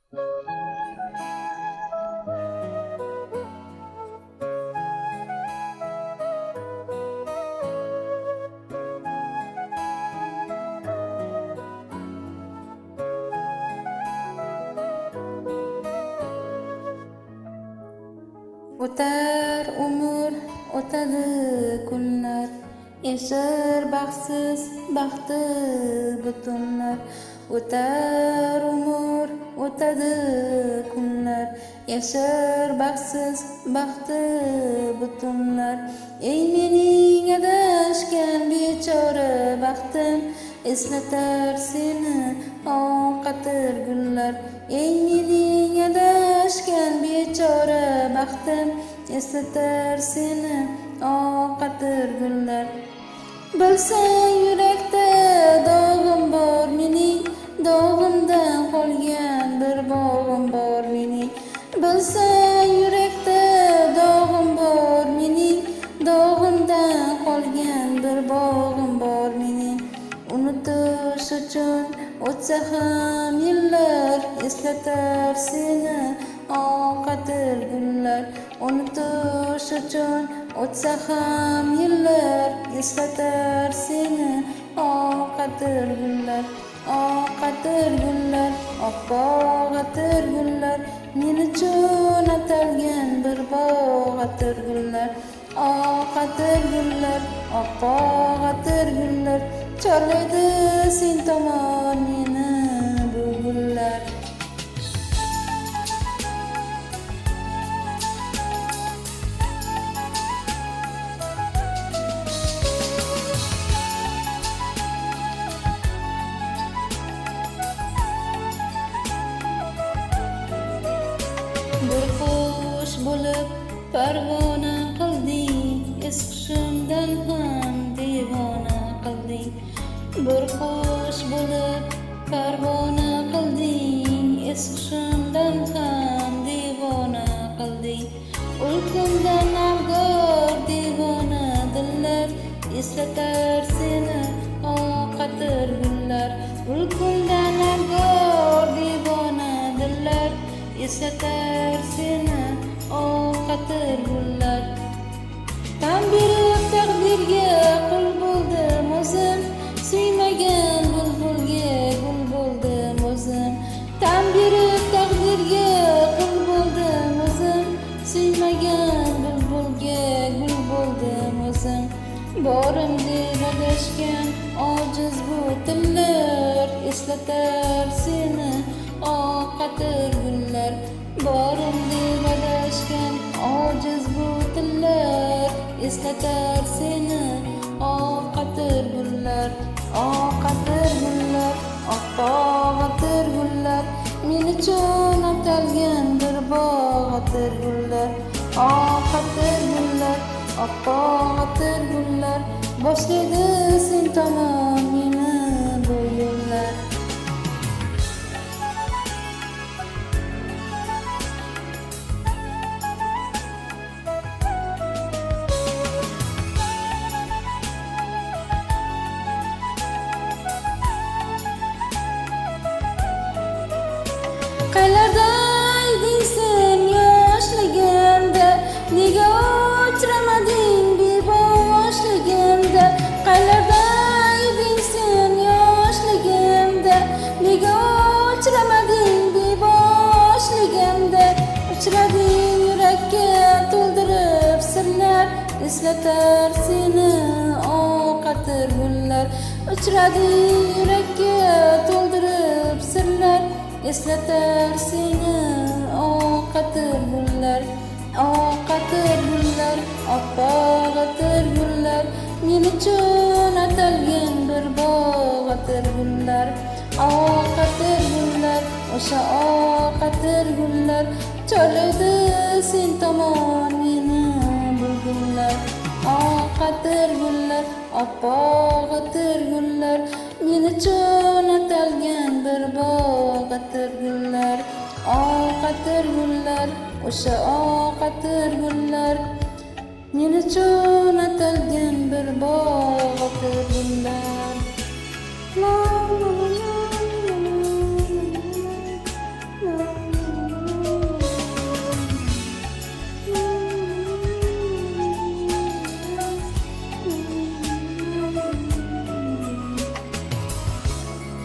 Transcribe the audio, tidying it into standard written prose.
O'tar umr, o'tadi kunlar, yashar baxtsiz baxti butunlar. O'tar umr, o'tadi kunlar, yashar baxtsiz baxti butunlar. Ey mening adashgan bechora baxtim, eslatar seni oqatir gullar. Ey mening adashgan bechora baxtim, eslatar seni oqatir gullar. Bilsang yurakda dog'im bor mening, dog'imdan qolgan bir bog'im bor mening. Bilsang yurakda dog'im bor mening, dog'imdan qolgan bir bog'im bor mening. Unutish uchun o'tsa ham yillar, eslatar seni oqatir gullar. Unutish uchun o'tsa ham yillar, eslatar seni oqatir gullar. Oqatir gullar, oppoq atir gullar, men uchun atalgan bir bog' atir gullar. Oqatir gullar, oppoq atir gullar, chorlaydi sen tomon meni bu gullar. Bir qush bo'lib parvona qilding, es qushimdan ham devona qilding. Bir qush bo'lib parvona qilding, es qushimdan ham devona qilding. Ulkumdan avgor devona dillar, eslatar seni oqatir gullar. Ulkumdan avgor devona dillar, eslatar seni oqatir gullar. Tan berib taqdirga qul bo'ldim o'zim, suymagan bulbulga gul bo'ldim o'zim. Tan berib taqdirga qul bo'ldim o'zim, suymagan bulbulga gul bo'ldim o'zim. Borim deb adashgan ojiz bu tillar, eslatar seni oqatir gullar. Borim deb adashgan ojiz bu tillar, eslatar seni oqatir gullar. Oqatir gullar, oppoq atir gullar, men uchun atalgan bir bog' atir gullar. Oqatir gullar, oppoq atir gullar, boshlaydi sen tomon meni bu yo'llar. Qaylarda eding sen yoshligimda, nega uchramading beboshligimda? Qaylarda eding sen yoshligimda, nega uchramading beboshligimda? Uchrading yurakka to'ldirib sirlar, eslatar seni oqatir gullar. Uchrading yurakka to'ldirib sirlar, eslatar seni oqatir gullar. Oqatir gullar, oppoq atir gullar, men uchun atalgan bir bog' atir gullar. Oqatir gullar, o'sha oqatir gullar, chorlaydi sen tomon meni bu gullar. Oqatir gullar, oppoq atir gullar, men uchun atalgan bir bog' atir gullar. Oqatir gullar, o'sha oqatir gullar, men uchun atalgan bir bog' atir gullar.